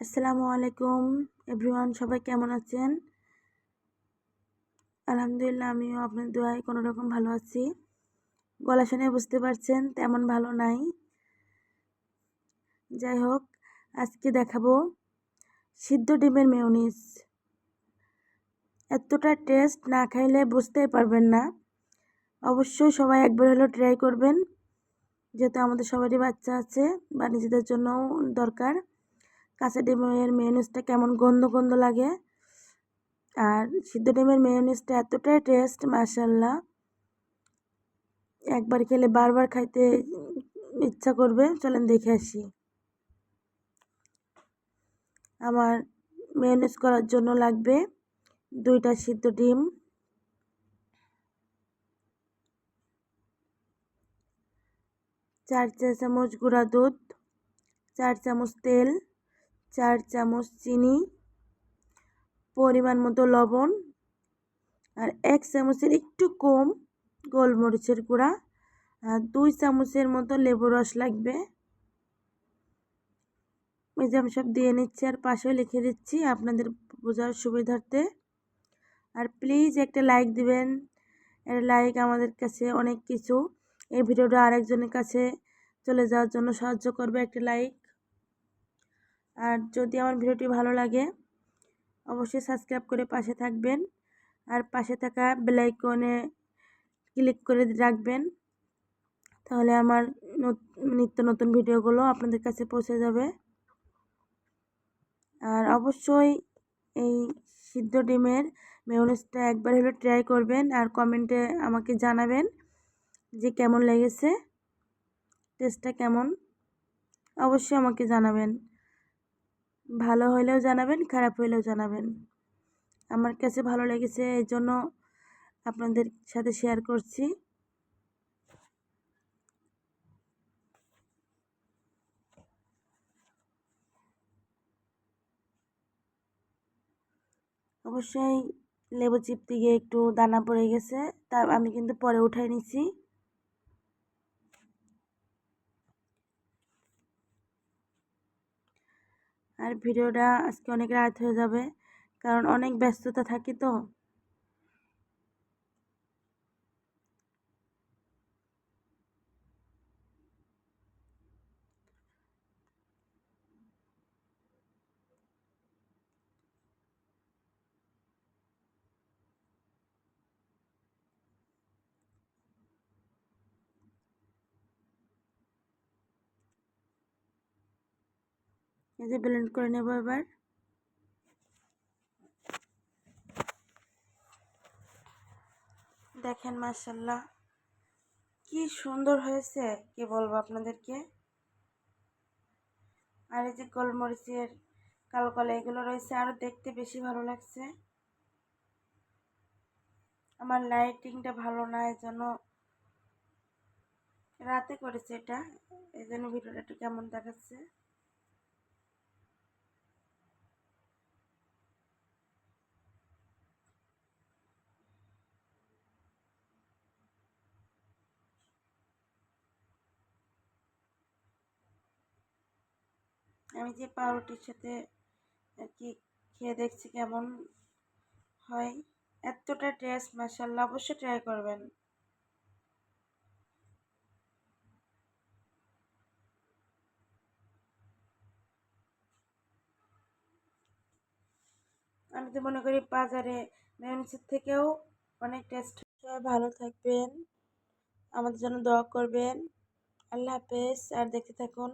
আসসালামু আলাইকুম এভরিওয়ান, সবাই কেমন আছেন? আলহামদুলিল্লাহ, আমিও আপনার দোয়ায় কোনো রকম ভালো আছি। গলা শুনে বুঝতে পারছেন তেমন ভালো নাই। যাই হোক, আজকে দেখাবো সিদ্ধ ডিমের মেয়োনিজ। এতটা টেস্ট না খাইলে বুঝতেই পারবেন না। অবশ্যই সবাই একবার হলেও ট্রাই করবেন, যেহেতু আমাদের সবারই বাচ্চা আছে বা নিজেদের জন্যও দরকার। কাঁচা ডিমের মেয়োনিজটা কেমন গন্ধ গন্ধ লাগে, আর সিদ্ধ ডিমের মেয়োনিজটা এতটাই টেস্ট, মাশাআল্লাহ। একবার খেলে বারবার খাইতে ইচ্ছা করবে। চলেন দেখে আসি। আমার মেয়োনিজ করার জন্য লাগবে 2টা সিদ্ধ ডিম, 4 চা চামচ গুঁড়া দুধ, 4 চামচ তেল, 4 চামচ চিনি, পরিমাণ মতো লবণ, আর 1 চামচের একটু কম গোলমরিচের গুঁড়া, আর 2 চামচের মতো লেবু রস লাগবে। এই যে আমি সব দিয়ে নিচ্ছি, আর পাশেও লিখে দিচ্ছি আপনাদের বোঝার সুবিধার্থে। আর প্লিজ একটা লাইক দিবেন, এর লাইক আমাদের কাছে অনেক কিছু। এই ভিডিওটা আরেকজনের কাছে চলে যাওয়ার জন্য সাহায্য করবে একটা লাইক। আর যদি আমার ভিডিওটি ভালো লাগে অবশ্যই সাবস্ক্রাইব করে পাশে থাকবেন, আর পাশে থাকা বেল আইকনে ক্লিক করে রাখবেন, তাহলে আমার নিত্য নতুন ভিডিওগুলো আপনাদের কাছে পৌঁছে যাবে। আর অবশ্যই এই সিদ্ধ ডিমের মেয়োনিজটা একবার হলে ট্রাই করবেন, আর কমেন্টে আমাকে জানাবেন যে কেমন লেগেছে, টেস্টটা কেমন। অবশ্যই আমাকে জানাবেন, ভালো হলেও জানাবেন, খারাপ হলেও জানাবেন। আমার কাছে ভালো লেগেছে, এই জন্য আপনাদের সাথে শেয়ার করছি। অবশ্যই লেবু চিপতে গিয়ে একটু দানা পড়ে গেছে, তা আমি কিন্তু পরে উঠাই নিছি। আর ভিডিওটা আজকে অনেক রাত হয়ে যাবে, কারণ অনেক ব্যস্ততা থাকি তো। এই যে ব্লেন্ড করে নেব এবার। দেখেন মাশাআল্লাহ কি সুন্দর হয়েছে, কি বলবো আপনাদেরকে। আর এই যে গোলমরিচের কালো কালো এগুলো রয়েছে, আরো দেখতে বেশি ভালো লাগছে। আমার লাইটিংটা ভালো না, এই জন্য রাতে করেছে এটা, এই জন্য ভিডিওটা একটু কেমন দেখাচ্ছে। আমি যে পাউরুটির সাথে আর কি খেয়ে দেখছি কেমন হয়। এতটা টেস্ট, মাশাআল্লাহ, অবশ্যই ট্রাই করবেন। আমি তো মনে করি বাজারে মেয়োনিজের থেকেও অনেক টেস্ট। সবাই ভালো থাকবেন, আমাদের জন্য দোয়া করবেন। আল্লাহ হাফেজ, আর দেখতে থাকুন।